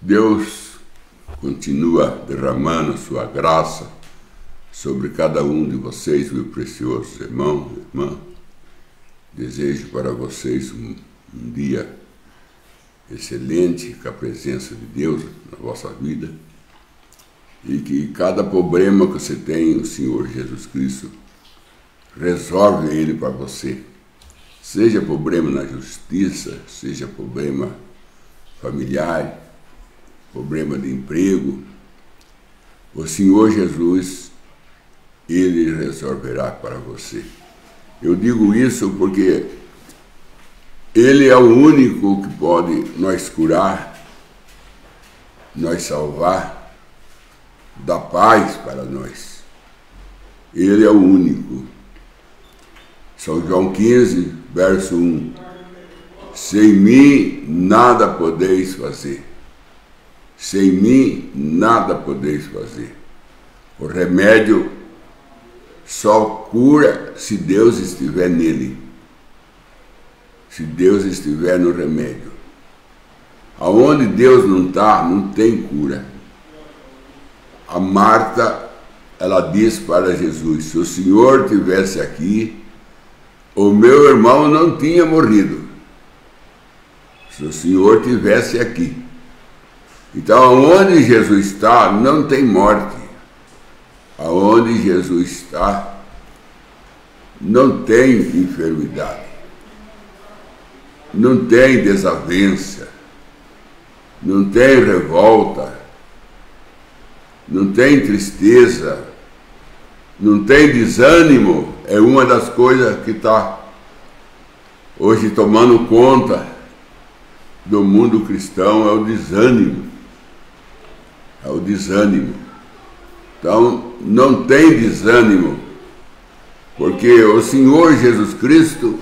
Deus continua derramando sua graça sobre cada um de vocês, meu precioso irmão e irmã. Desejo para vocês um dia excelente com a presença de Deus na vossa vida e que cada problema que você tem, o Senhor Jesus Cristo resolve ele para você. Seja problema na justiça, seja problema familiar, problema de emprego, o Senhor Jesus, Ele resolverá para você. Eu digo isso porque Ele é o único que pode nos curar, nos salvar, dar paz para nós. Ele é o único. São João 15, verso 1. Sem mim nada podeis fazer. Sem mim nada podeis fazer. O remédio só cura se Deus estiver nele. Se Deus estiver no remédio. Aonde Deus não está, não tem cura. A Marta, ela disse para Jesus: se o Senhor estivesse aqui, o meu irmão não tinha morrido. Se o Senhor estivesse aqui. Então, aonde Jesus está, não tem morte. Aonde Jesus está, não tem enfermidade. Não tem desavença. Não tem revolta. Não tem tristeza. Não tem desânimo. É uma das coisas que está hoje tomando conta do mundo cristão, é o desânimo. É o desânimo. Então, não tem desânimo, porque o Senhor Jesus Cristo,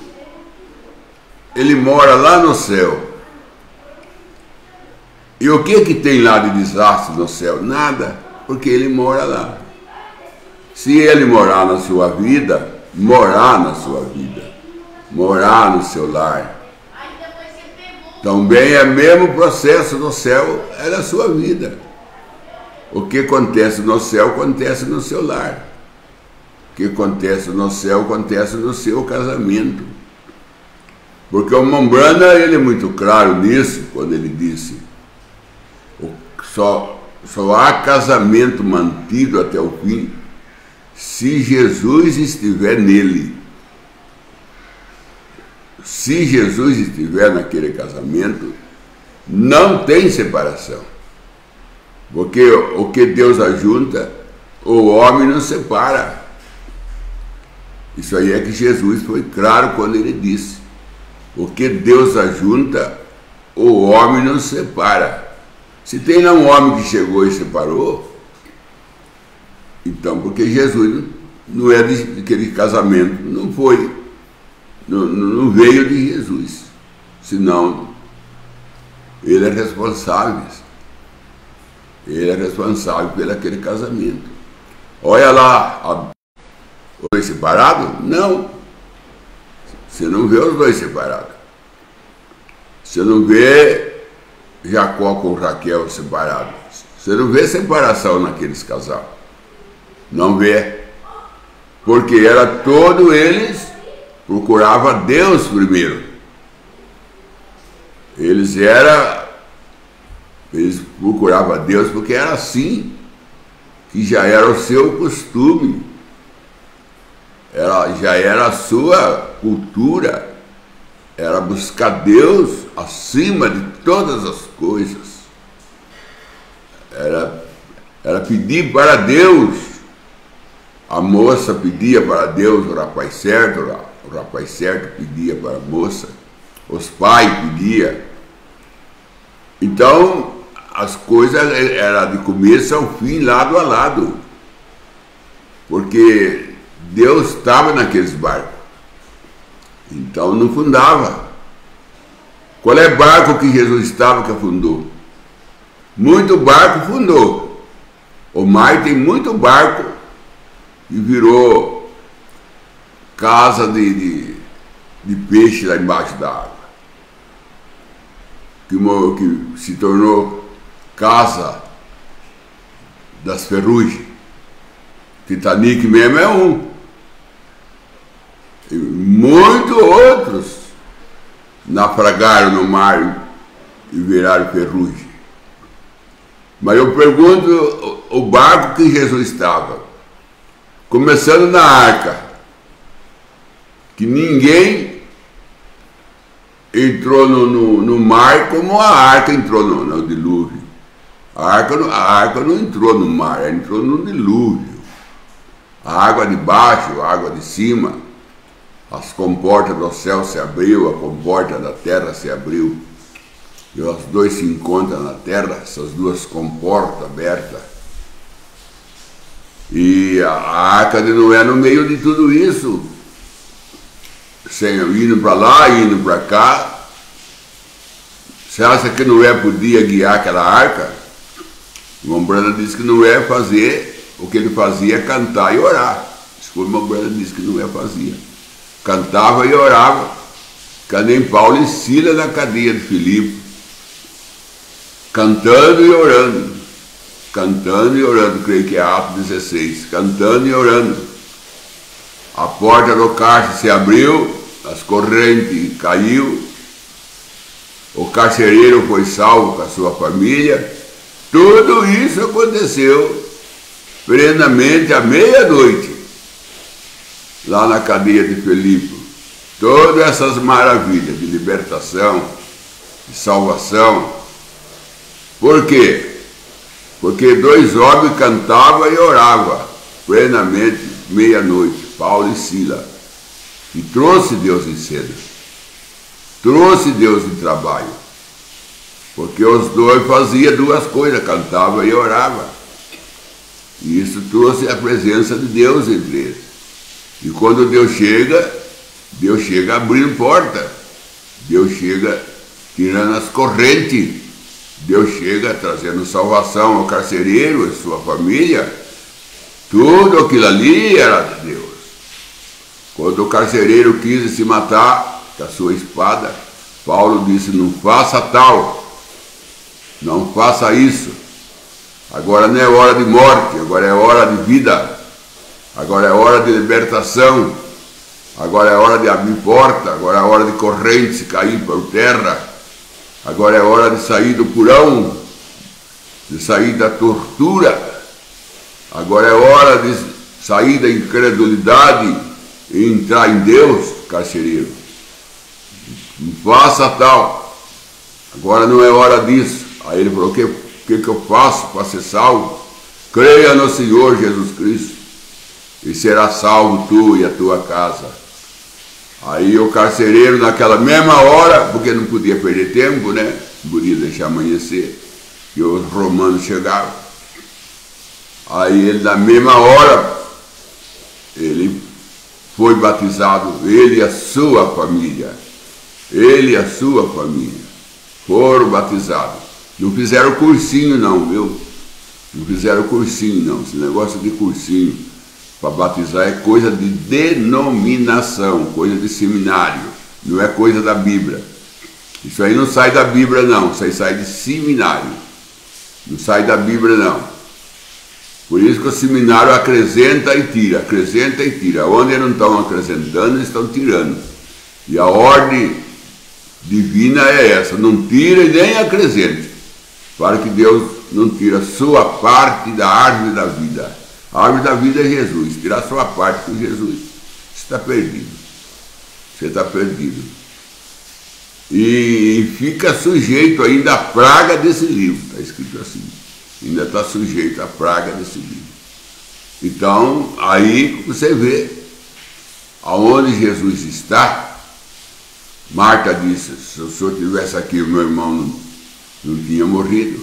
Ele mora lá no céu. E o que tem lá de desastre no céu? Nada, porque Ele mora lá. Se Ele morar na sua vida, morar na sua vida, morar no seu lar, também é o mesmo processo no céu, é na sua vida. O que acontece no céu, acontece no seu lar. O que acontece no céu, acontece no seu casamento. Porque o Mombrana, ele é muito claro nisso, quando ele disse: só há casamento mantido até o fim se Jesus estiver nele. Se Jesus estiver naquele casamento, não tem separação. Porque o que Deus ajunta, o homem não separa. Isso aí é que Jesus foi claro quando ele disse: o que Deus ajunta, o homem não separa. Se tem lá um homem que chegou e separou, então porque Jesus não é daquele casamento, não foi, não veio de Jesus, senão ele é responsável. Ele é responsável pelo aquele casamento. Olha lá, os dois separados? Não. Você não vê os dois separados. Você não vê Jacó com Raquel separados. Você não vê separação naqueles casais. Não vê. Porque era todos eles procuravam Deus primeiro. Eles procuravam a Deus porque era assim, que já era o seu costume, já era a sua cultura, era buscar Deus acima de todas as coisas, era pedir para Deus. A moça pedia para Deus, o rapaz certo pedia para a moça, os pais pediam. Então, as coisas eram de começo ao fim, lado a lado. Porque Deus estava naqueles barcos. Então não afundava. Qual é barco que Jesus estava que afundou? Muito barco afundou. O mar tem muito barco e virou casa de peixe lá embaixo da água. Que se tornou Casa das Ferrugens. Titanic mesmo é um. E muitos outros naufragaram no mar e viraram ferrugem. Mas eu pergunto o barco que Jesus estava, começando na arca, que ninguém entrou no mar como a arca entrou no dilúvio. A arca não entrou no mar, ela entrou no dilúvio. A água de baixo, a água de cima, as comportas do céu se abriu, a comporta da terra se abriu. E os dois se encontram na terra, essas duas comportas abertas. E a arca de Noé no meio de tudo isso, indo para lá, indo para cá. Você acha que Noé podia guiar aquela arca? O Mombrana disse que Noé fazia, o que ele fazia é cantar e orar. Isso foi o Mombrana disse que Noé fazia. Cantava e orava, que nem Paulo e Silas na cadeia de Filipe. Cantando e orando. Cantando e orando, creio que é Atos 16. Cantando e orando. A porta do cárcere se abriu, as correntes caiu, o carcereiro foi salvo com a sua família. Tudo isso aconteceu plenamente à meia-noite, lá na cadeia de Filipe. Todas essas maravilhas de libertação, de salvação. Por quê? Porque dois homens cantavam e oravam plenamente meia-noite, Paulo e Silas. E trouxe Deus em cena. Trouxe Deus em trabalho. Porque os dois faziam duas coisas, cantavam e oravam. E isso trouxe a presença de Deus entre eles. E quando Deus chega abrindo porta. Deus chega tirando as correntes. Deus chega trazendo salvação ao carcereiro e sua família. Tudo aquilo ali era de Deus. Quando o carcereiro quis se matar com a sua espada, Paulo disse: não faça tal, não faça isso. Agora não é hora de morte, agora é hora de vida. Agora é hora de libertação. Agora é hora de abrir porta. Agora é hora de correntes cair por terra. Agora é hora de sair do porão, de sair da tortura. Agora é hora de sair da incredulidade e entrar em Deus, carcereiro. Não faça tal. Agora não é hora disso. Aí ele falou: o que eu faço para ser salvo? Creia no Senhor Jesus Cristo e será salvo tu e a tua casa. Aí o carcereiro, naquela mesma hora, porque não podia perder tempo, né? Não podia deixar amanhecer, e os romanos chegavam. Aí ele, na mesma hora, ele foi batizado, ele e a sua família. Ele e a sua família foram batizados. Não fizeram cursinho não, viu? Não fizeram cursinho não. Esse negócio de cursinho para batizar é coisa de denominação, coisa de seminário, não é coisa da Bíblia. Isso aí não sai da Bíblia não, isso aí sai de seminário, não sai da Bíblia não. Por isso que o seminário acrescenta e tira, acrescenta e tira. Onde eles não estão acrescentando, eles estão tirando. E a ordem divina é essa: não tira e nem acrescente, para que Deus não tira a sua parte da árvore da vida. A árvore da vida é Jesus. Tirar a sua parte com Jesus, você está perdido. Você está perdido. E fica sujeito ainda à praga desse livro. Está escrito assim. Ainda está sujeito à praga desse livro. Então, aí você vê aonde Jesus está. Marta disse: se o senhor estivesse aqui, o meu irmão não tinha morrido.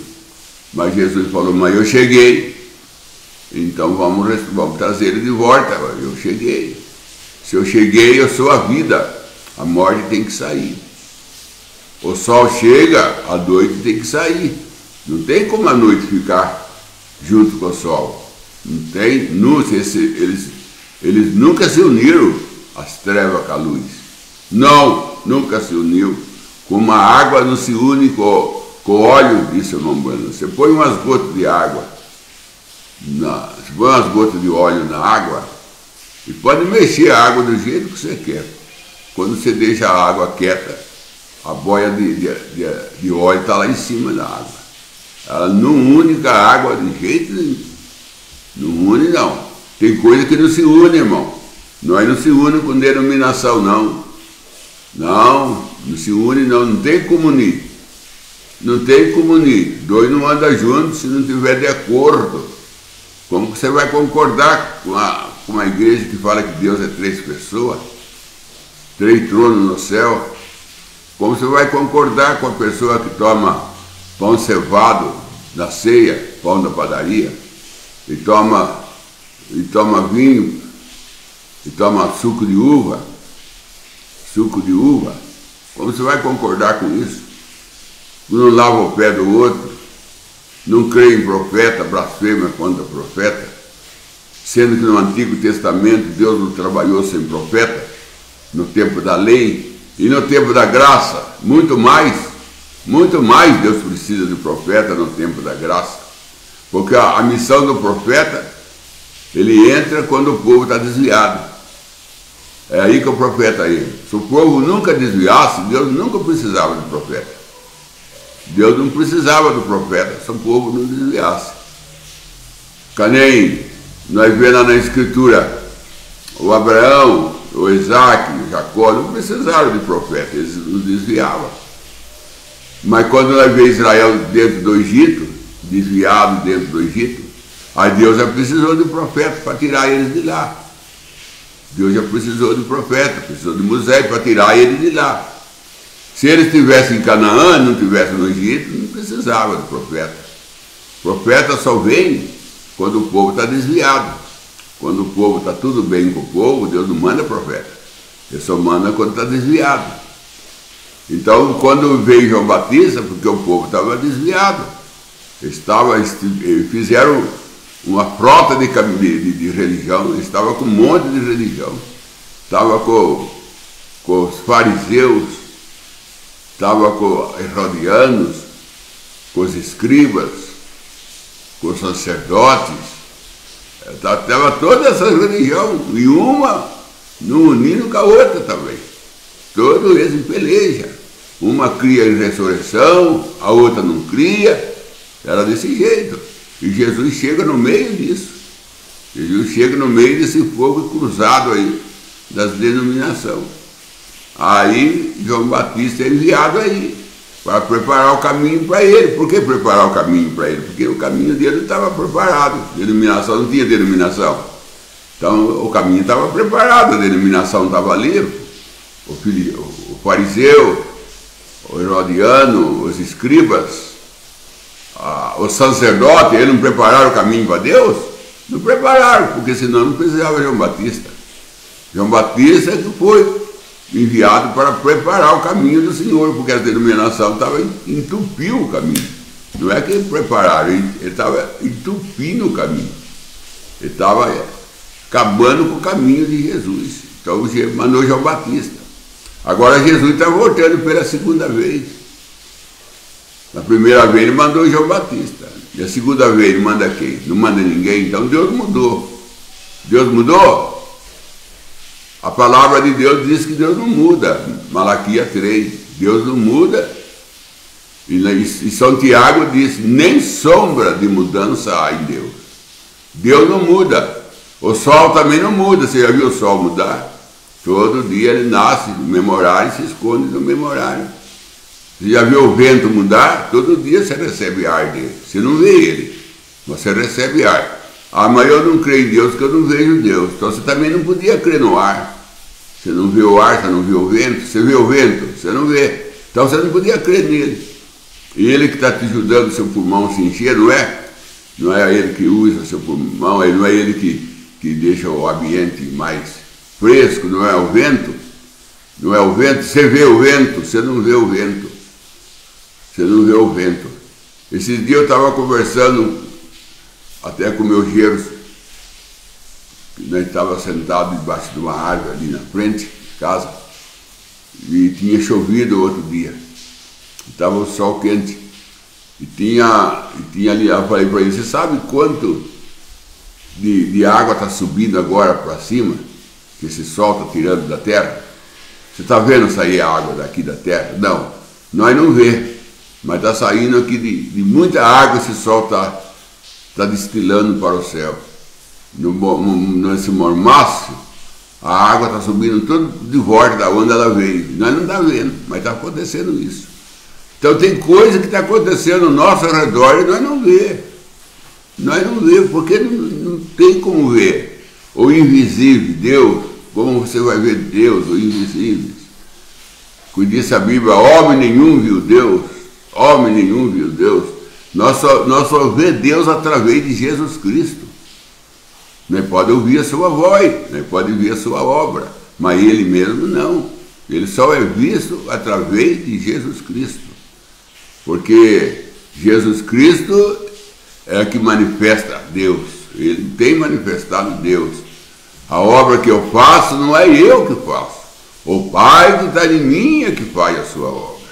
Mas Jesus falou: mas eu cheguei. Então vamos trazer ele de volta. Eu cheguei. Se eu cheguei, eu sou a vida. A morte tem que sair. O sol chega, a noite tem que sair. Não tem como a noite ficar junto com o sol. Não tem. Eles nunca se uniram, as trevas com a luz. Não, nunca se uniu. Como a água não se une com com óleo, disse o irmão Bueno. Você põe umas gotas de água, você põe umas gotas de óleo na água e pode mexer a água do jeito que você quer. Quando você deixa a água quieta, a boia de óleo está lá em cima da água. Ela não une com a água de jeito nenhum. Não une, não. Tem coisa que não se une, irmão. Nós não se une com denominação, não. Não se une, não. Não tem como unir. Não tem como unir. Dois não andam juntos se não tiver de acordo. Como que você vai concordar com uma igreja que fala que Deus é 3 pessoas? 3 tronos no céu? Como você vai concordar com a pessoa que toma pão cevado da ceia, pão da padaria, e toma vinho, e toma suco de uva? Como você vai concordar com isso? Não lava o pé do outro, não crê em profeta, blasfema contra o profeta, sendo que no Antigo Testamento Deus não trabalhou sem profeta, no tempo da lei e no tempo da graça, muito mais Deus precisa de profeta no tempo da graça, porque a missão do profeta, ele entra quando o povo está desviado. É aí que o profeta entra. Se o povo nunca desviasse, Deus nunca precisava de profeta. Deus não precisava do profeta se o povo não desviasse. Que nem nós vemos lá na Escritura, o Abraão, o Isaac, o Jacó não precisaram de profeta, eles não desviavam. Mas quando nós vemos Israel dentro do Egito, desviado dentro do Egito, aí Deus já precisou de profeta para tirar eles de lá. Deus já precisou de profeta, precisou de Moisés para tirar eles de lá. Se eles estivessem em Canaã, não estivessem no Egito, não precisava de profeta. Profeta só vem quando o povo está desviado. Quando o povo está tudo bem com o povo, Deus não manda profeta. Ele só manda quando está desviado. Então, quando veio João Batista, porque o povo estava desviado, eles fizeram uma frota de religião, eles estavam com um monte de religião. Estava com os fariseus, estava com os herodianos, com os escribas, com os sacerdotes. Estava toda essa religião, e uma não unindo com a outra também. Todos eles em peleja. Uma cria em ressurreição, a outra não cria. Era desse jeito. E Jesus chega no meio disso. Jesus chega no meio desse fogo cruzado aí, das denominações. Aí João Batista é enviado aí, para preparar o caminho para ele. Por que preparar o caminho para ele? Porque o caminho dele estava preparado. Denominação não tinha denominação. Então o caminho estava preparado, a denominação estava ali. O fariseu, o herodiano, os escribas, os sacerdotes, eles não prepararam o caminho para Deus? Não prepararam, porque senão não precisava de João Batista. João Batista que foi enviado para preparar o caminho do Senhor, porque a denominação estava entupindo o caminho. Não é que eles prepararam, ele estava entupindo o caminho. Ele estava acabando com o caminho de Jesus. Então mandou João Batista. Agora Jesus está voltando pela segunda vez. Na primeira vez ele mandou João Batista. E a segunda vez ele manda quem? Não manda ninguém. Então Deus mudou. Deus mudou? A palavra de Deus diz que Deus não muda. Malaquias 3. Deus não muda. E São Tiago diz, nem sombra de mudança há em Deus. Deus não muda. O sol também não muda. Você já viu o sol mudar? Todo dia ele nasce no memorário e se esconde no memorário. Você já viu o vento mudar? Todo dia você recebe ar dele. Você não vê ele, mas você recebe ar. Ah, mas eu não creio em Deus porque eu não vejo Deus. Então você também não podia crer no ar. Você não vê o ar, você não vê o vento. Você vê o vento, você não vê. Então você não podia crer nele. E ele que está te ajudando seu pulmão se encher, não é? Não é ele que usa seu pulmão, não é ele que deixa o ambiente mais fresco, não é o vento? Não é o vento? Você vê o vento, você não vê o vento. Você não vê o vento. Esses dias eu estava conversando até com meus genros, nós estávamos sentados debaixo de uma árvore ali na frente de casa, e tinha chovido outro dia. Estava o sol quente. E tinha ali, eu falei para ele, você sabe quanto de água está subindo agora para cima, que esse sol está tirando da terra? Você está vendo sair a água daqui da terra? Não, nós não vê, mas está saindo aqui de muita água, esse sol está destilando para o céu. Nesse mormaço, a água está subindo tudo de volta da onde ela veio. Nós não estamos vendo, mas está acontecendo isso. Então tem coisa que está acontecendo ao nosso redor e nós não vê. Nós não vê, porque não tem como ver. O invisível, Deus, como você vai ver Deus, o invisível? Como disse a Bíblia, homem nenhum viu Deus, homem nenhum viu Deus. Nós só vemos Deus através de Jesus Cristo. Nós podemos ouvir a sua voz, nós podemos ver a sua obra, mas ele mesmo não. Ele só é visto através de Jesus Cristo. Porque Jesus Cristo é que manifesta Deus. Ele tem manifestado Deus. A obra que eu faço não é eu que faço. O Pai que está em mim é que faz a sua obra.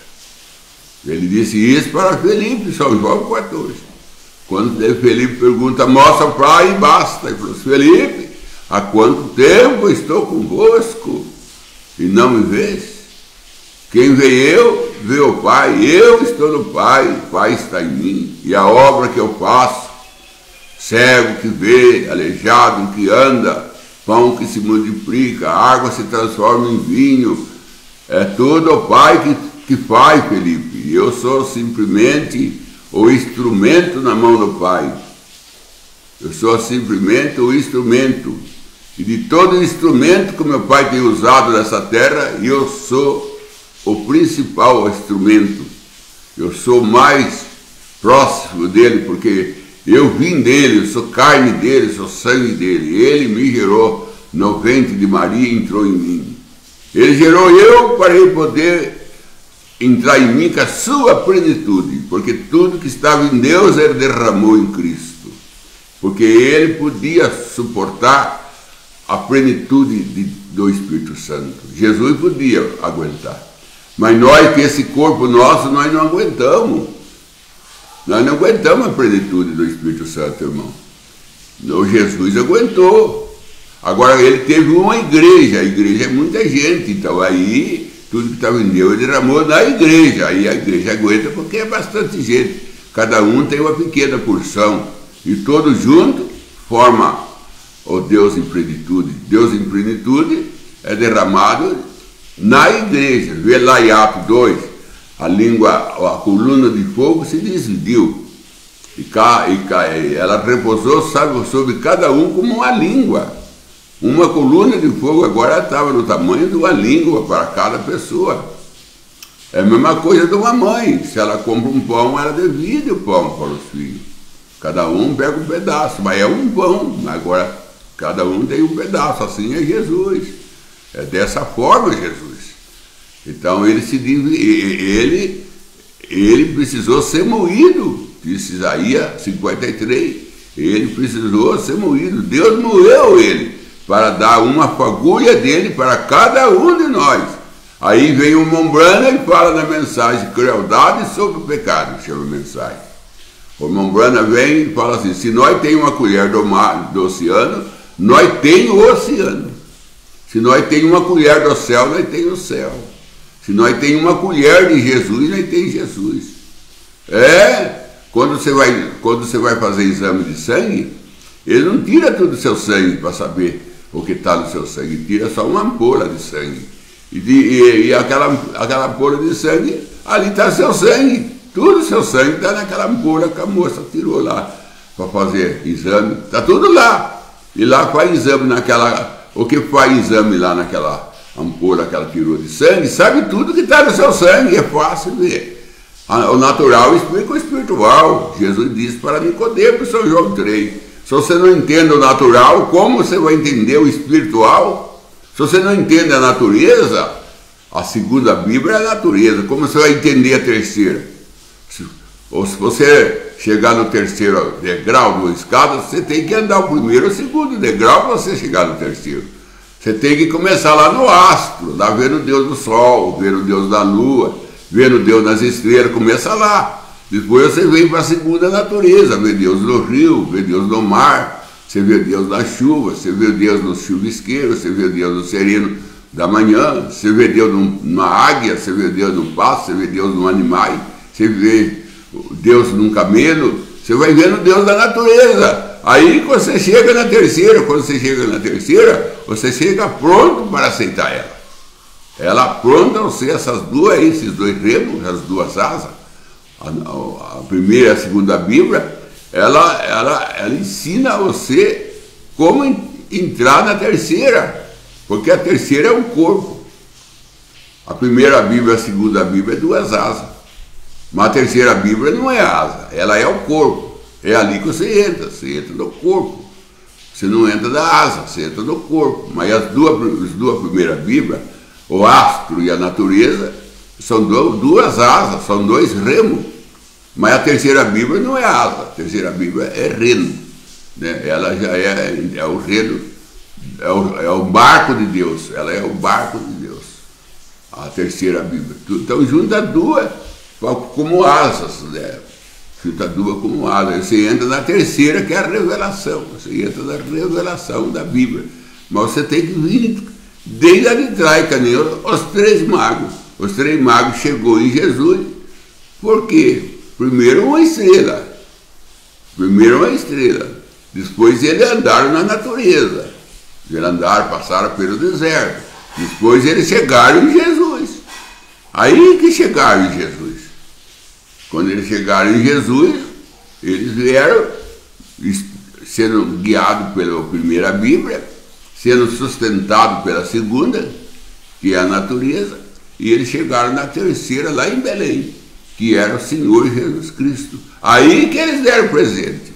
Ele disse isso para Felipe, São João 14. Quando Felipe pergunta, mostra o Pai e basta. Ele falou, Felipe, há quanto tempo estou convosco e não me vês? Quem vê eu, vê o Pai. Eu estou no Pai, o Pai está em mim. E a obra que eu faço, cego que vê, aleijado que anda, pão que se multiplica, água se transforma em vinho, é tudo o Pai que faz, Felipe. Eu sou simplesmente o instrumento na mão do Pai. Eu sou simplesmente o instrumento. E de todo instrumento que meu Pai tem usado nessa terra, eu sou o principal instrumento. Eu sou mais próximo dele, porque eu vim dele, eu sou carne dele, sou sangue dele. Ele me gerou no ventre de Maria e entrou em mim. Ele gerou eu para ele poder entrar em mim com a sua plenitude, porque tudo que estava em Deus ele derramou em Cristo, porque ele podia suportar a plenitude do Espírito Santo. Jesus podia aguentar, mas nós, que esse corpo nosso, nós não aguentamos. Nós não aguentamos a plenitude do Espírito Santo, irmão. O Jesus aguentou. Agora, ele teve uma igreja, a igreja é muita gente, então aí tudo que estava em Deus ele derramou na igreja, aí a igreja aguenta porque é bastante gente, cada um tem uma pequena porção, e todos juntos forma o Deus em plenitude. Deus em plenitude é derramado na igreja. Vê lá em Atos 2, a coluna de fogo se dividiu, e ela repousou sobre cada um como uma língua. Uma coluna de fogo agora estava no tamanho de uma língua para cada pessoa. É a mesma coisa de uma mãe. Se ela compra um pão, ela divide o pão para os filhos. Cada um pega um pedaço, mas é um pão. Agora, cada um tem um pedaço. Assim é Jesus. É dessa forma Jesus. Então, ele precisou ser moído. Disse Isaías 53. Ele precisou ser moído. Deus moeu ele para dar uma fagulha dele para cada um de nós. Aí vem o Mombrana e fala na mensagem, crueldade sobre o pecado, chama a mensagem. O Mombrana vem e fala assim, se nós temos uma colher do oceano, nós temos o oceano. Se nós temos uma colher do céu, nós temos o céu. Se nós temos uma colher de Jesus, nós temos Jesus. Quando você vai fazer exame de sangue, ele não tira todo o seu sangue para saber o que está no seu sangue, tira só uma ampola de sangue. E aquela ampola de sangue, ali está seu sangue. Tudo o seu sangue está naquela ampola que a moça tirou lá para fazer exame. Está tudo lá. E lá faz exame o que faz exame lá naquela ampola que ela tirou de sangue, sabe tudo que está no seu sangue, é fácil ver. O natural explica o espiritual. Jesus disse para Nicodemo, São João 3. Se você não entende o natural, como você vai entender o espiritual? Se você não entende a natureza, a segunda Bíblia é a natureza, como você vai entender a terceira? Ou se você chegar no terceiro degrau do escada, você tem que andar o primeiro ou o segundo degrau para você chegar no terceiro. Você tem que começar lá no astro, lá vendo Deus do sol, vendo Deus da lua, vendo Deus nas estrelas, começa lá. Depois você vem para a segunda natureza, vê Deus no rio, vê Deus no mar, você vê Deus na chuva, você vê Deus no chuvisqueiro, você vê Deus no sereno da manhã, você vê Deus numa águia, você vê Deus no pasto, você vê Deus no animal, você vê Deus num camelo, você vai vendo Deus da natureza. Aí quando você chega na terceira, você chega pronto para aceitar ela. Ela pronta você, esses dois remos, as duas asas, a primeira e a segunda Bíblia, ela ensina a você como entrar na terceira, porque a terceira é um corpo. A primeira Bíblia e a segunda Bíblia é duas asas, mas a terceira Bíblia não é asa, ela é o corpo. É ali que você entra no corpo. Você não entra da asa, você entra no corpo. Mas as duas primeiras Bíblias, o astro e a natureza, são duas asas, são dois remos. Mas a terceira Bíblia não é asa, a terceira Bíblia é remo. Né? Ela já é o remo, é o barco de Deus, ela é o barco de Deus. A terceira Bíblia. Então junta duas como asas, né? Junta duas como asas. Você entra na terceira, que é a revelação. Você entra na revelação da Bíblia. Mas você tem que vir desde lá de trás, que nem os três magos. Os três magos chegou em Jesus. Por quê? Primeiro uma estrela. Depois eles andaram na natureza. Eles andaram, passaram pelo deserto. Depois eles chegaram em Jesus. Aí que chegaram em Jesus. Quando eles chegaram em Jesus, eles vieram sendo guiados pela primeira Bíblia, sendo sustentados pela segunda, que é a natureza, e eles chegaram na terceira, lá em Belém, que era o Senhor Jesus Cristo. Aí que eles deram presente.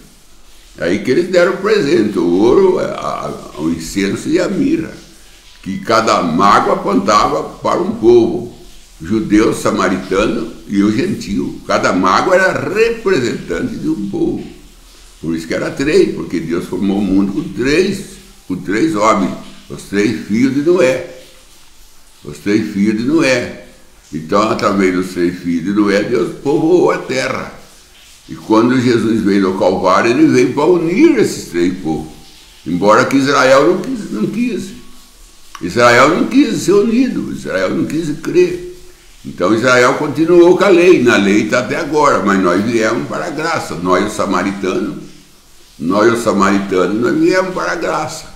O ouro, o incenso e a mirra, que cada mago apontava para um povo. Judeu, samaritano e o gentio. Cada mago era representante de um povo. Por isso que era três, porque Deus formou o mundo com três homens, os três filhos de Noé. Então, através dos três filhos de Noé, Deus povoou a terra. E quando Jesus veio no Calvário, ele veio para unir esses três povos. Embora que Israel não quis. Israel não quis ser unido, Israel não quis crer. Então Israel continuou com a lei, na lei está até agora, mas nós viemos para a graça, nós os samaritanos, nós viemos para a graça.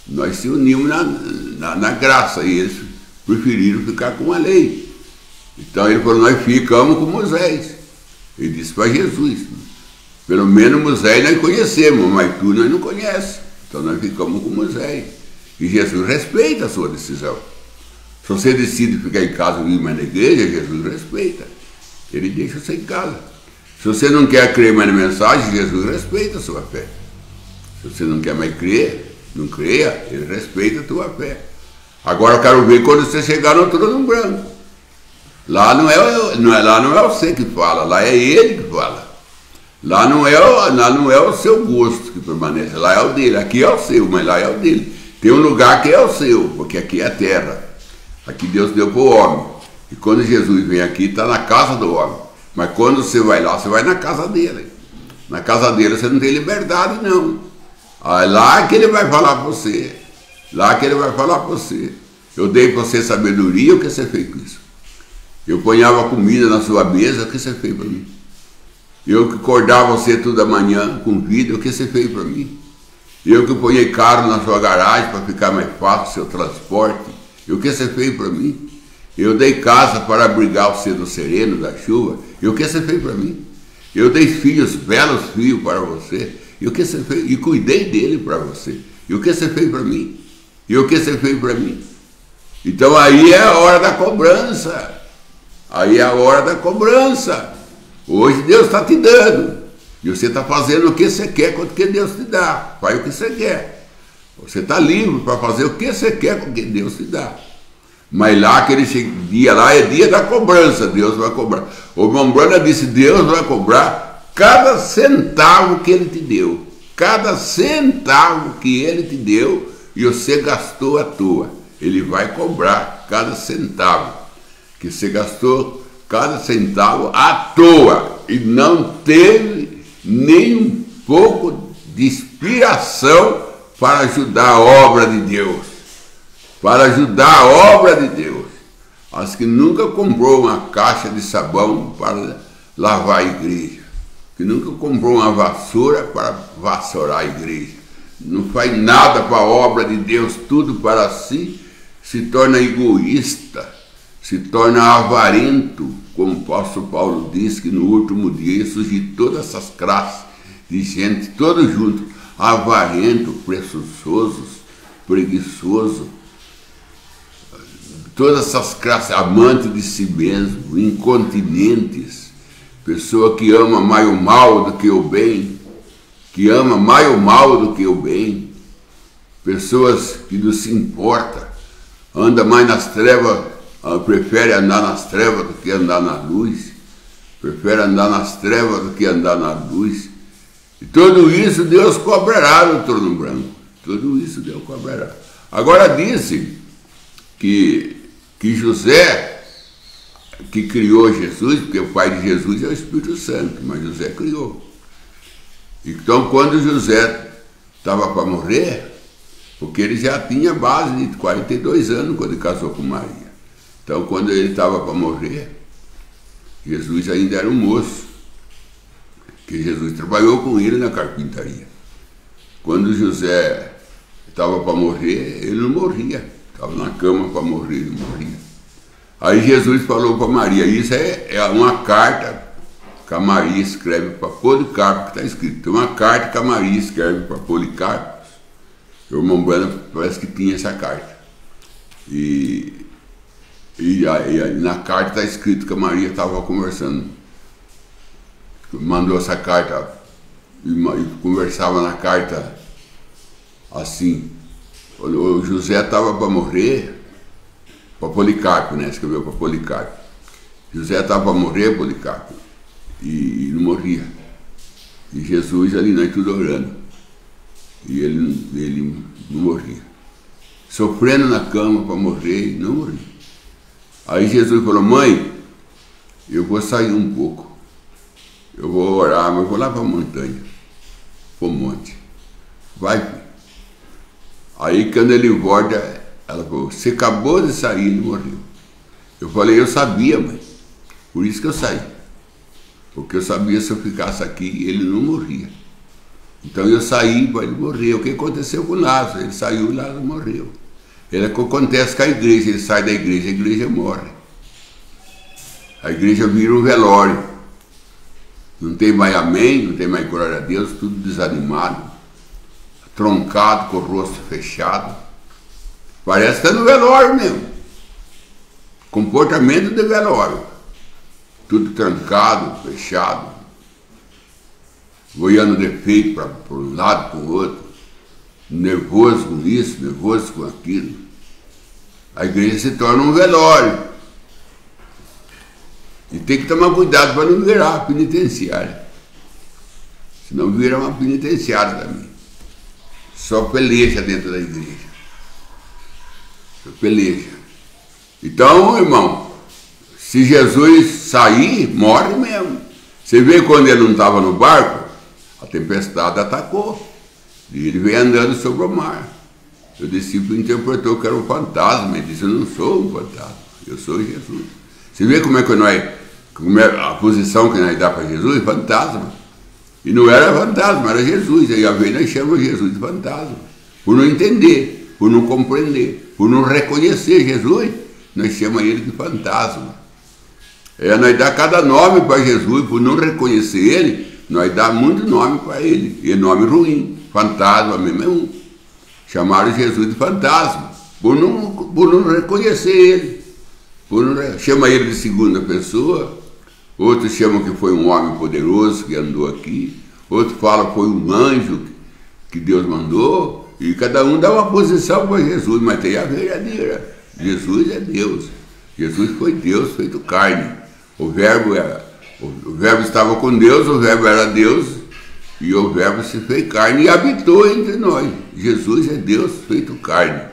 Nós se unimos na graça e eles preferiram ficar com a lei. Então ele falou, nós ficamos com Moisés. Ele disse para Jesus, pelo menos Moisés nós conhecemos, mas tu nós não conhecemos. Então nós ficamos com Moisés. E Jesus respeita a sua decisão. Se você decide ficar em casa ou ir mais na igreja, Jesus respeita. Ele deixa você em casa. Se você não quer crer mais na mensagem, Jesus respeita a sua fé. Se você não quer mais crer, não creia, ele respeita a tua fé. Agora eu quero ver quando você chegar no trono branco. Lá não é você que fala, lá é ele que fala. Lá não é o seu gosto que permanece, lá é o dele. Aqui é o seu, mas lá é o dele. Tem um lugar que é o seu, porque aqui é a terra. Aqui Deus deu para o homem. E quando Jesus vem aqui, está na casa do homem. Mas quando você vai lá, você vai na casa dele. Na casa dele você não tem liberdade, não. É lá que ele vai falar para você. Eu dei para você sabedoria, o que você fez com isso? Eu ponhava comida na sua mesa, o que você fez para mim? Eu que acordava você toda manhã com vida, o que você fez para mim? Eu que ponhei carro na sua garagem para ficar mais fácil o seu transporte, e o que você fez para mim? Eu dei casa para abrigar você do sereno, da chuva, e o que você fez para mim? Eu dei filhos, belos filhos para você, e o que você fez? E cuidei dele para você, e o que você fez para mim? E o que você fez para mim? Então aí é a hora da cobrança. Hoje Deus está te dando. E você está fazendo o que você quer com o que Deus te dá. Faz o que você quer. Você está livre para fazer o que você quer com o que Deus te dá. Mas lá, aquele dia lá, é dia da cobrança. Deus vai cobrar. O irmão Brana disse, Deus vai cobrar cada centavo que Ele te deu. Cada centavo que Ele te deu e você gastou à toa. Ele vai cobrar cada centavo que você gastou, cada centavo à toa. e não teve nem um pouco de inspiração para ajudar a obra de Deus. Para ajudar a obra de Deus. Acho que nunca comprou uma caixa de sabão para lavar a igreja. Que nunca comprou uma vassoura para vassourar a igreja. Não faz nada para a obra de Deus, tudo para si, se torna egoísta, se torna avarento, como o apóstolo Paulo diz que no último dia ia surgir todas essas classes de gente, todos juntos, avarento, presunçosos, preguiçoso, todas essas classes, amantes de si mesmo, incontinentes, pessoa que ama mais o mal do que o bem, que ama mais o mal do que o bem, pessoas que não se importam, anda mais nas trevas, prefere andar nas trevas do que andar na luz, prefere andar nas trevas do que andar na luz, e tudo isso Deus cobrará no trono branco, tudo isso Deus cobrará. Agora disse que José, que criou Jesus, porque o pai de Jesus é o Espírito Santo, mas José criou. Então, quando José estava para morrer, porque ele já tinha base de 42 anos quando ele casou com Maria. Então, quando ele estava para morrer, Jesus ainda era um moço, que Jesus trabalhou com ele na carpintaria. Quando José estava para morrer, ele não morria. Estava na cama para morrer, ele não morria. Aí Jesus falou para Maria, isso é uma carta que a Maria escreve para Policarpo, que está escrito. Tem uma carta que a Maria escreve para Policarpo. O irmão Branham parece que tinha essa carta. E na carta está escrito que a Maria estava conversando. Mandou essa carta e conversava na carta assim. O José estava para morrer, para Policarpo, né? Escreveu para Policarpo. José estava para morrer, Policarpo, e não morria. E Jesus ali, nós tudo orando. E ele não morria. Sofrendo na cama para morrer e não morria. Aí Jesus falou, mãe, eu vou sair um pouco. Eu vou orar, mas vou lá para a montanha, para o monte. Vai, filho. Aí quando ele volta, ela falou, você acabou de sair, ele morreu. Eu falei, eu sabia, mãe. Por isso que eu saí. Porque eu sabia se eu ficasse aqui, ele não morria. Então eu saí para ele morrer. O que aconteceu com Lázaro? Ele saiu e Lázaro morreu. Ele acontece com a igreja, ele sai da igreja, a igreja morre. A igreja vira um velório. Não tem mais amém, não tem mais glória a Deus, tudo desanimado, troncado, com o rosto fechado. Parece que está no velório mesmo. Comportamento de velório. Tudo trancado, fechado, olhando defeito para um lado, para o outro, nervoso com isso, nervoso com aquilo. A igreja se torna um velório. E tem que tomar cuidado para não virar penitenciária. Senão vira uma penitenciária também. Só peleja dentro da igreja. Só peleja. Então, irmão, se Jesus sair, morre mesmo. Você vê quando ele não estava no barco, a tempestade atacou. E ele veio andando sobre o mar. O discípulo interpretou que era um fantasma. Ele disse, eu não sou um fantasma, eu sou Jesus. Você vê como é a posição que nós dá para Jesus? Fantasma. E não era fantasma, era Jesus. Aí a vez nós chamamos Jesus de fantasma. Por não entender, por não compreender, por não reconhecer Jesus, nós chamamos ele de fantasma. Nós dá cada nome para Jesus, por não reconhecer ele, nós dá muito nome para ele. E é nome ruim, fantasma mesmo é um. Chamaram Jesus de fantasma, por não reconhecer ele. Chama ele de segunda pessoa, outros chamam que foi um homem poderoso que andou aqui, outros falam que foi um anjo que Deus mandou, e cada um dá uma posição para Jesus, mas tem a verdadeira. Jesus é Deus. Jesus foi Deus feito carne. O verbo estava com Deus, o verbo era Deus, e o verbo se fez carne e habitou entre nós. Jesus é Deus feito carne.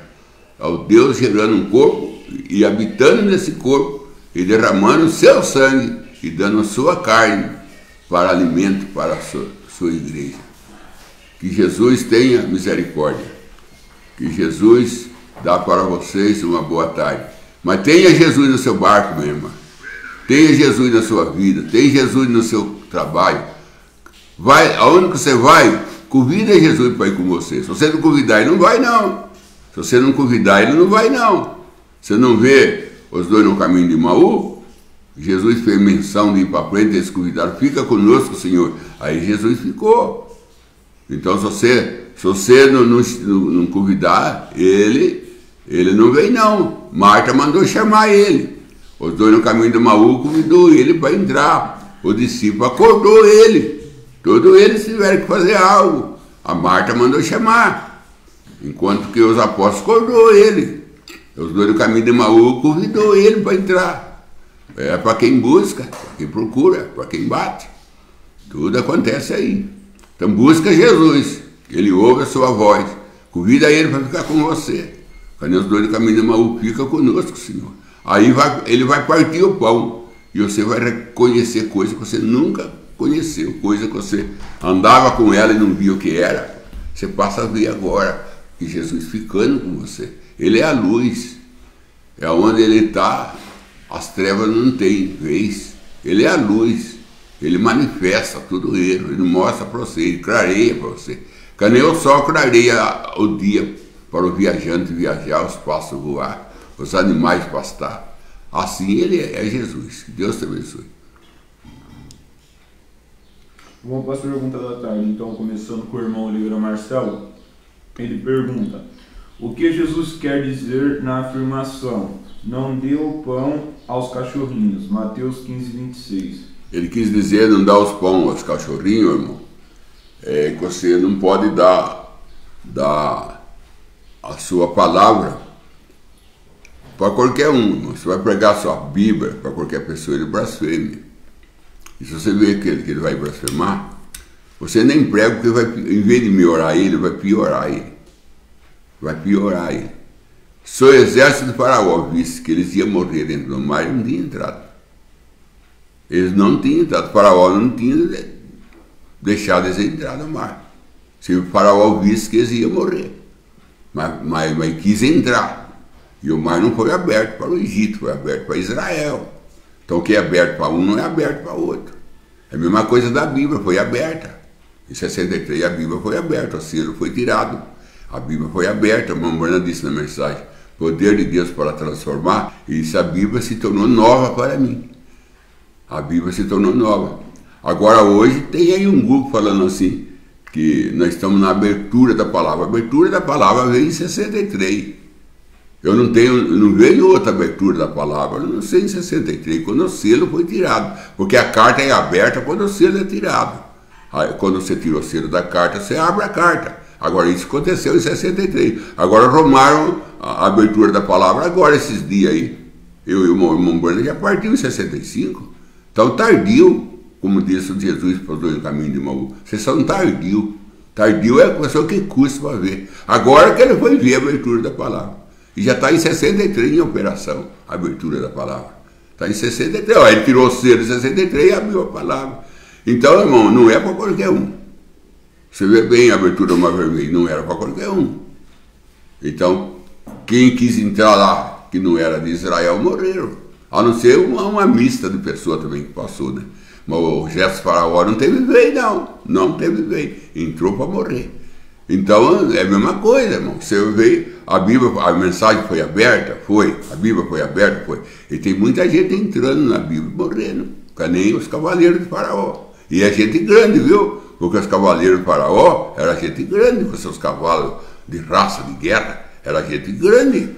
É o Deus gerando um corpo e habitando nesse corpo, e derramando o seu sangue, e dando a sua carne, para alimento para a sua igreja. Que Jesus tenha misericórdia. Que Jesus dá para vocês uma boa tarde. Mas tenha Jesus no seu barco, minha irmã. Tenha Jesus na sua vida. Tenha Jesus no seu trabalho. Vai, aonde que você vai, convida Jesus para ir com você. Se você não convidar, ele não vai não. Se você não convidar, ele não vai não. Você não vê os dois no caminho de Emaú? Jesus fez menção de ir para frente, eles convidaram, fica conosco, Senhor. Aí Jesus ficou. Então, se você não convidar, ele não vem não. Marta mandou chamar ele. Os dois no caminho de Emaú convidou ele para entrar. O discípulo acordou ele. Todos eles tiveram que fazer algo. A Marta mandou chamar. Enquanto que os apóstolos acordou ele. Os dois no caminho de Emaú convidou ele para entrar. É para quem busca, para quem procura, para quem bate. Tudo acontece aí. Então busca Jesus. Ele ouve a sua voz. Convida ele para ficar com você. Quando os dois no caminho de Emaú, fica conosco, Senhor. Aí ele vai partir o pão. E você vai reconhecer coisas que você nunca conheceu. Coisa que você andava com ela e não via o que era. Você passa a ver agora. E Jesus ficando com você. Ele é a luz. É onde ele está. As trevas não têm vez. Ele é a luz. Ele manifesta tudo ele mostra para você, ele clareia para você. Que nem o sol clareia o dia para o viajante viajar, os pássaros voar, os animais pastar. Assim ele é Jesus. Que Deus te abençoe. Vamos para a pergunta da tarde. Então, começando com o irmão Oliveira Marcelo, ele pergunta: o que Jesus quer dizer na afirmação "não dê o pão aos cachorrinhos"? Mateus 15, 26. Ele quis dizer não dar os pão aos cachorrinhos, irmão. É que você não pode dar a sua palavra para qualquer um, irmão. Você vai pregar a sua Bíblia para qualquer pessoa, ele blasfeme. E se você vê que ele vai blasfemar, você nem prega, porque vai, em vez de melhorar ele, vai piorar ele. Vai piorar ele. Se o exército de Faraó visse que eles iam morrer dentro do mar, eles não tinham entrado. Eles não tinham entrado. O Faraó não tinha deixado eles entrar no mar. Se o Faraó visse que eles iam morrer. Mas quis entrar. E o mar não foi aberto para o Egito, foi aberto para Israel. Então o que é aberto para um não é aberto para outro. É a mesma coisa da Bíblia, foi aberta. Em 63 a Bíblia foi aberta, o selo foi tirado. A Bíblia foi aberta, a irmã Morna disse na mensagem, poder de Deus para transformar, e isso a Bíblia se tornou nova para mim. A Bíblia se tornou nova. Agora hoje tem aí um grupo falando assim, que nós estamos na abertura da palavra. A abertura da palavra veio em 63. Eu não vejo outra abertura da palavra, eu não sei em 63, quando o selo foi tirado. Porque a carta é aberta quando o selo é tirado. Aí, quando você tira o selo da carta, você abre a carta. Agora isso aconteceu em 63. Agora arrumaram a abertura da palavra agora, esses dias aí. Eu e o irmão Bruno já partiu em 65. Então tardio, como disse o Jesus para os dois no caminho de Emaú. Vocês são tardio. Tardio é a pessoa que custa para ver. Agora que ele foi ver a abertura da palavra. E já está em 63 em operação, a abertura da palavra. Está em 63, ó, ele tirou o selo em 63 e abriu a palavra. Então, irmão, não é para qualquer um. Você vê bem a abertura do Mar Vermelho, não era para qualquer um. Então, quem quis entrar lá, que não era de Israel, morreram. A não ser uma mista de pessoas também que passou, né? Mas o gesto Faraó não teve vez, não. Não teve vez. Entrou para morrer. Então, é a mesma coisa, irmão. Você vê, a Bíblia, a mensagem foi aberta? Foi. A Bíblia foi aberta? Foi. E tem muita gente entrando na Bíblia, morrendo. Que nem os cavaleiros de Faraó. E é gente grande, viu? Porque os cavaleiros de Faraó era gente grande, com seus cavalos de raça, de guerra. Era gente grande.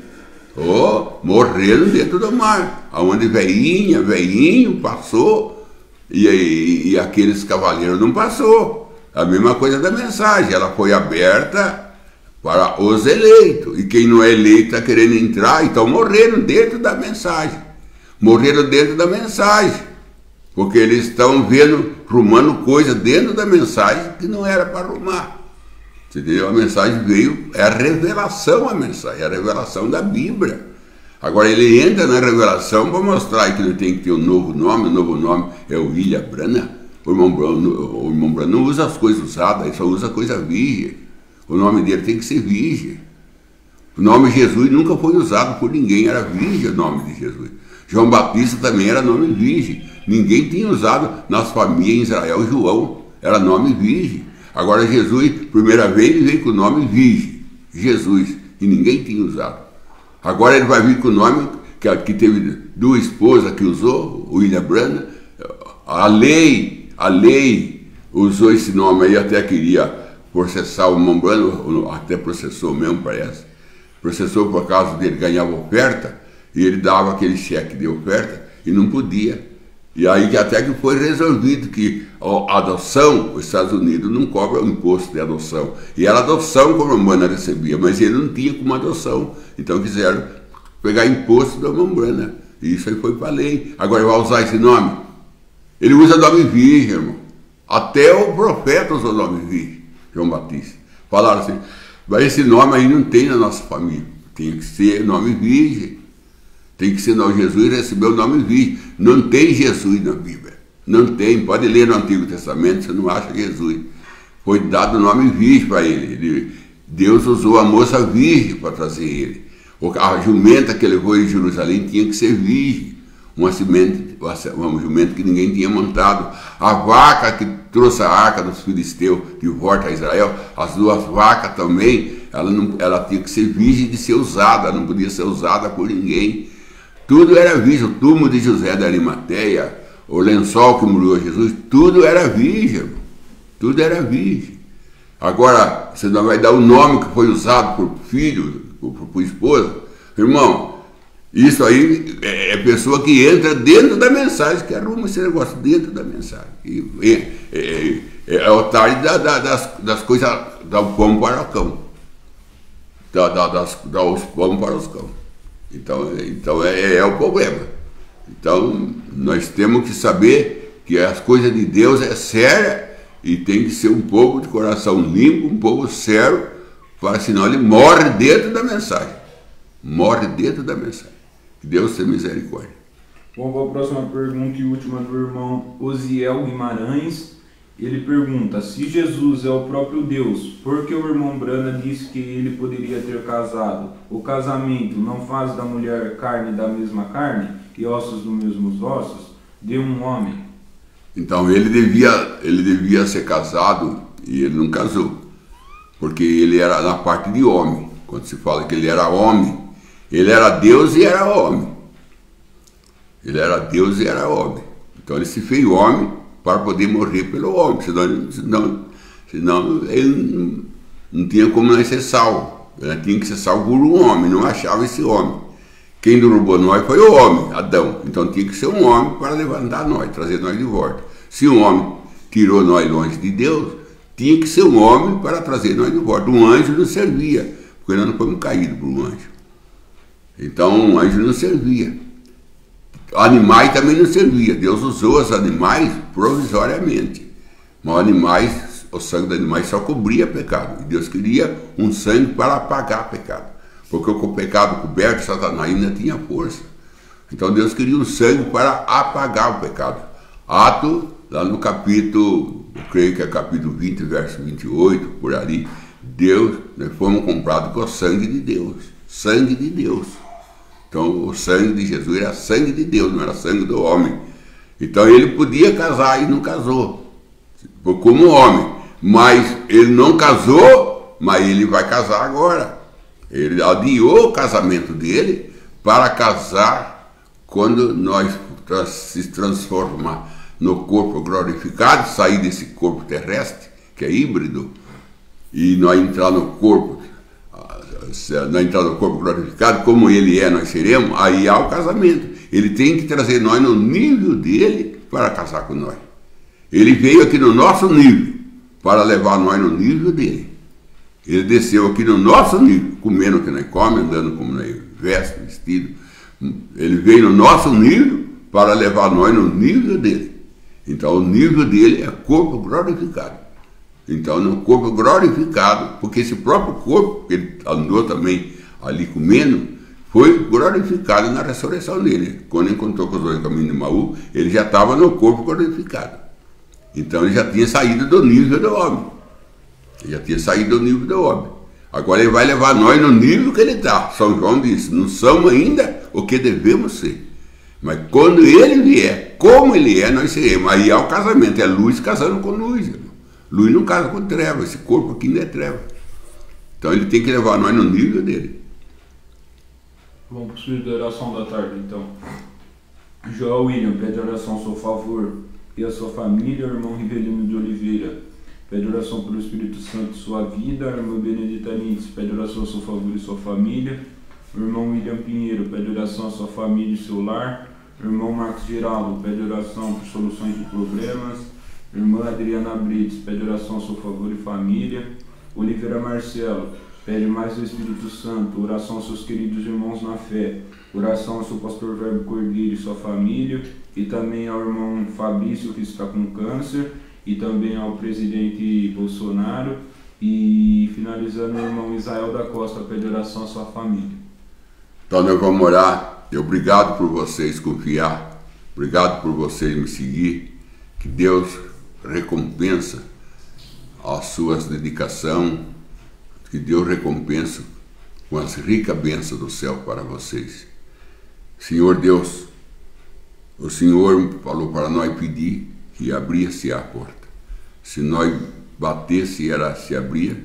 Morreram dentro do mar. Onde velhinho passou. E aqueles cavaleiros não passou. A mesma coisa da mensagem, ela foi aberta para os eleitos. E quem não é eleito está querendo entrar, então morreram dentro da mensagem. Morreram dentro da mensagem. Porque eles estão rumando coisa dentro da mensagem que não era para rumar. Entendeu? A mensagem veio, é a revelação a mensagem, é a revelação da Bíblia. Agora ele entra na revelação para mostrar que ele tem que ter um novo nome, o novo nome é o William Branham. O irmão Branham não usa as coisas usadas, ele só usa coisa virgem. O nome dele tem que ser virgem. O nome Jesus nunca foi usado por ninguém, era virgem o nome de Jesus. João Batista também era nome virgem. Ninguém tinha usado nas famílias em Israel João, era nome virgem. Agora Jesus, primeira vez, ele veio com o nome virgem, Jesus, e ninguém tinha usado. Agora ele vai vir com o nome que teve duas esposas que usou, o William Branham. A lei usou esse nome aí, até queria processar o irmão Branham, até processou mesmo, parece. Processou por causa dele ganhava oferta, e ele dava aquele cheque de oferta, e não podia. E aí até que foi resolvido que a adoção, os Estados Unidos não cobram o imposto de adoção. E era adoção que o irmão Branham recebia, mas ele não tinha como adoção. Então quiseram pegar imposto do irmão Branham. E isso aí foi para a lei. Agora vai usar esse nome? Ele usa nome virgem, irmão. Até o profeta usou nome virgem, João Batista. Falaram assim, mas esse nome aí não tem na nossa família. Tem que ser nome virgem. Tem que ser nome. Jesus recebeu o nome virgem. Não tem Jesus na Bíblia. Não tem. Pode ler no Antigo Testamento, você não acha Jesus. Foi dado o nome virgem para ele. Deus usou a moça virgem para trazer ele. A jumenta que levou ele em Jerusalém tinha que ser virgem. Uma jumenta que ninguém tinha montado. A vaca que trouxe a arca dos filisteus de volta a Israel, as duas vacas também, ela tinha que ser virgem de ser usada, não podia ser usada por ninguém. Tudo era virgem. O túmulo de José da Arimateia, o lençol que molhou Jesus, tudo era virgem. Tudo era virgem. Agora, você não vai dar o nome que foi usado por filho, por esposa. Irmão, isso aí é pessoa que entra dentro da mensagem, que arruma esse negócio dentro da mensagem. É o tarde das coisas, dar o pão para o cão. Dar os pão para os cães. Então é o problema. Então nós temos que saber que as coisas de Deus é séria e tem que ser um povo de coração limpo, um povo sério, para senão ele morre dentro da mensagem. Morre dentro da mensagem. Que Deus tenha misericórdia. Vamos para a próxima pergunta e última do irmão Osiel Guimarães. Ele pergunta, se Jesus é o próprio Deus, por que o irmão Branham disse que ele poderia ter casado? O casamento não faz da mulher carne da mesma carne e ossos dos mesmos ossos de um homem? Então ele devia ser casado e ele não casou, porque ele era na parte de homem. Quando se fala que ele era homem, ele era Deus e era homem. Ele era Deus e era homem. Então ele se fez homem para poder morrer pelo homem, senão ele não tinha como não ser salvo. Ele tinha que ser salvo por um homem, não achava esse homem. Quem derrubou nós foi o homem, Adão. Então tinha que ser um homem para levantar nós, trazer nós de volta. Se um homem tirou nós longe de Deus, tinha que ser um homem para trazer nós de volta. Um anjo não servia, porque nós não fomos caídos por um anjo. Então um anjo não servia. Animais também não servia. Deus usou os animais provisoriamente. Mas animais, o sangue dos animais só cobria pecado. E Deus queria um sangue para apagar pecado. Porque com o pecado coberto, Satanás ainda tinha força. Então Deus queria um sangue para apagar o pecado. Ato, lá no capítulo, eu creio que é capítulo 20, verso 28, por ali, Deus, nós fomos comprados com o sangue de Deus. Sangue de Deus. Então o sangue de Jesus era sangue de Deus, não era sangue do homem. Então ele podia casar e não casou, como homem. Mas ele não casou, mas ele vai casar agora. Ele adiou o casamento dele para casar quando nós se transformar no corpo glorificado, sair desse corpo terrestre, que é híbrido, e nós entrar no corpo glorificado, como ele é, nós seremos, aí há o casamento. Ele tem que trazer nós no nível dele para casar com nós. Ele veio aqui no nosso nível para levar nós no nível dele. Ele desceu aqui no nosso nível, comendo o que nós comemos, andando como nós veste, vestido. Ele veio no nosso nível para levar nós no nível dele. Então o nível dele é corpo glorificado. Então no corpo glorificado, porque esse próprio corpo, que ele andou também ali comendo, foi glorificado na ressurreição dele. Quando encontrou com os dois caminhos de Maú, ele já estava no corpo glorificado. Então ele já tinha saído do nível do homem. Ele já tinha saído do nível do homem. Agora ele vai levar nós no nível que ele está. São João disse, não somos ainda o que devemos ser. Mas quando ele vier, como ele é, nós seremos. Aí é o casamento, é luz casando com luz. Irmão. Luz não casa com treva, esse corpo aqui não é treva. Então ele tem que levar nós no nível dele. Vamos para o espírito da oração da tarde, então. João William pede oração a seu favor e a sua família, o irmão Rivelino de Oliveira pede oração pelo Espírito Santo e sua vida, a irmã Benedita Nitz pede oração a seu favor e sua família, o irmão William Pinheiro pede oração a sua família e seu lar, o irmão Marcos Geraldo pede oração por soluções de problemas, a irmã Adriana Brites pede oração a seu favor e família, Oliveira Marcelo pede mais do Espírito Santo, oração aos seus queridos irmãos na fé, oração ao seu pastor Verbo Cordeiro e sua família, e também ao irmão Fabrício que está com câncer, e também ao presidente Bolsonaro, e finalizando o irmão Israel da Costa pede oração à sua família. Então nós vamos orar. Obrigado por vocês confiar, obrigado por vocês me seguir, que Deus recompensa as suas dedicações, que Deus recompensa com as ricas bênçãos do céu para vocês. Senhor Deus, o Senhor falou para nós pedir que abria-se a porta. Se nós batesse, ela se abria.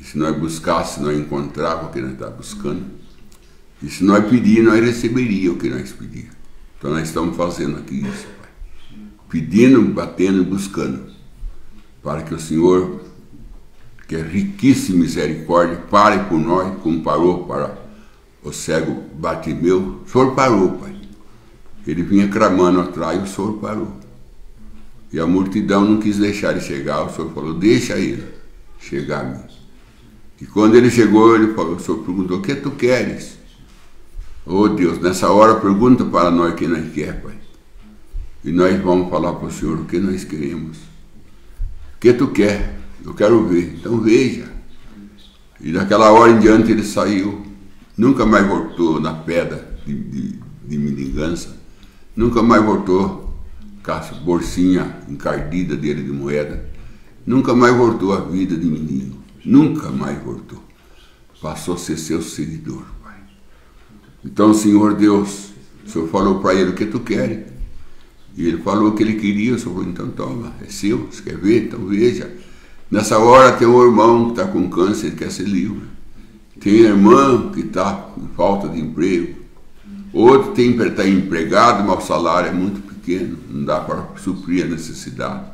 E se nós buscasse, nós encontrava o que nós estávamos buscando. E se nós pedir, nós receberíamos o que nós pedíamos. Então nós estamos fazendo aqui isso, Pai. Pedindo, batendo e buscando. Para que o Senhor, que é riquíssimo em misericórdia, pare por nós, como parou para o cego Bartimeu. O Senhor parou, Pai. Ele vinha clamando atrás e o Senhor parou. E a multidão não quis deixar ele chegar. O Senhor falou, deixa ele chegar a mim. E quando ele chegou, ele falou, o Senhor perguntou, o que tu queres? Oh Deus, nessa hora pergunta para nós o que nós queremos, Pai. E nós vamos falar para o Senhor o que nós queremos. O que tu quer? Eu quero ver. Então veja. E daquela hora em diante ele saiu. Nunca mais voltou na pedra de mendigança. Nunca mais voltou com a bolsinha encardida dele de moeda. Nunca mais voltou à vida de menino. Nunca mais voltou. Passou a ser seu seguidor, Pai. Então, Senhor Deus, o Senhor falou para ele o que tu queres. E ele falou o que ele queria. O Senhor falou, então toma, é seu. Você quer ver? Então veja. Nessa hora tem um irmão que está com câncer, ele quer ser livre. Tem irmã que está com falta de emprego. Outro está empregado, mas o salário é muito pequeno, não dá para suprir a necessidade.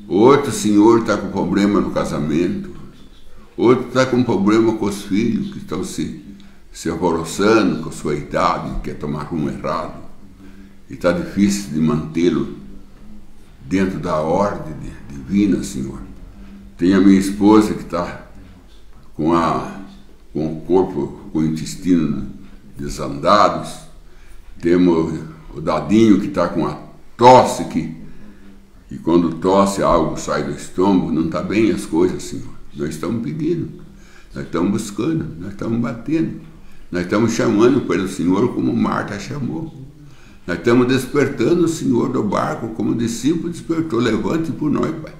Outro senhor está com problema no casamento. Outro está com problema com os filhos que estão se alvoroçando com a sua idade, quer tomar rumo errado. E está difícil de mantê-lo dentro da ordem divina, Senhor. Tem a minha esposa que está com o corpo, com o intestino desandados. Temos o Dadinho que está com a tosse, que quando tosse algo sai do estômago, não está bem as coisas, Senhor. Nós estamos pedindo, nós estamos buscando, nós estamos batendo, nós estamos chamando pelo Senhor como Marta chamou. Nós estamos despertando o Senhor do barco como o discípulo despertou. Levante por nós, Pai.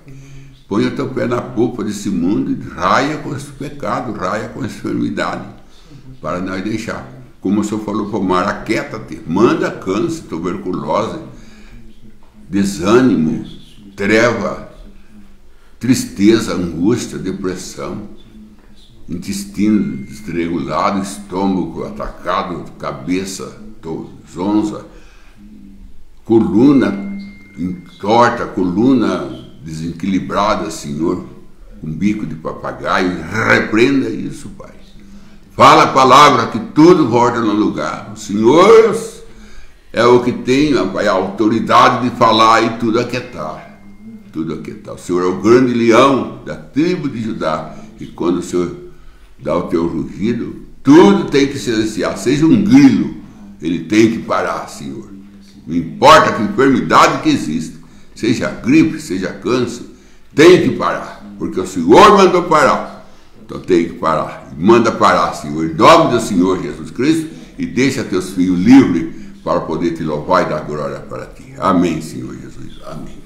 Põe o teu pé na polpa desse mundo e raia com esse pecado, raia com essa enfermidade, para nós deixar. Como o Senhor falou para o mar, aquieta-te, manda câncer, tuberculose, desânimo, treva, tristeza, angústia, depressão, intestino desregulado, estômago atacado, cabeça zonza, coluna torta, coluna desequilibrada, Senhor, com bico de papagaio. Repreenda isso, Pai. Fala a palavra que tudo volta no lugar. O Senhor é o que tem, Pai, a autoridade de falar e tudo aquietar. Tudo aquietar. O Senhor é o grande leão da tribo de Judá. E quando o Senhor dá o teu rugido, tudo tem que silenciar. Seja um grilo, ele tem que parar, Senhor. Não importa que enfermidade que existe, seja gripe, seja câncer, tem que parar. Porque o Senhor mandou parar. Então tem que parar. Manda parar, Senhor, em nome do Senhor Jesus Cristo, e deixa teus filhos livres para poder te louvar e dar glória para ti. Amém, Senhor Jesus. Amém.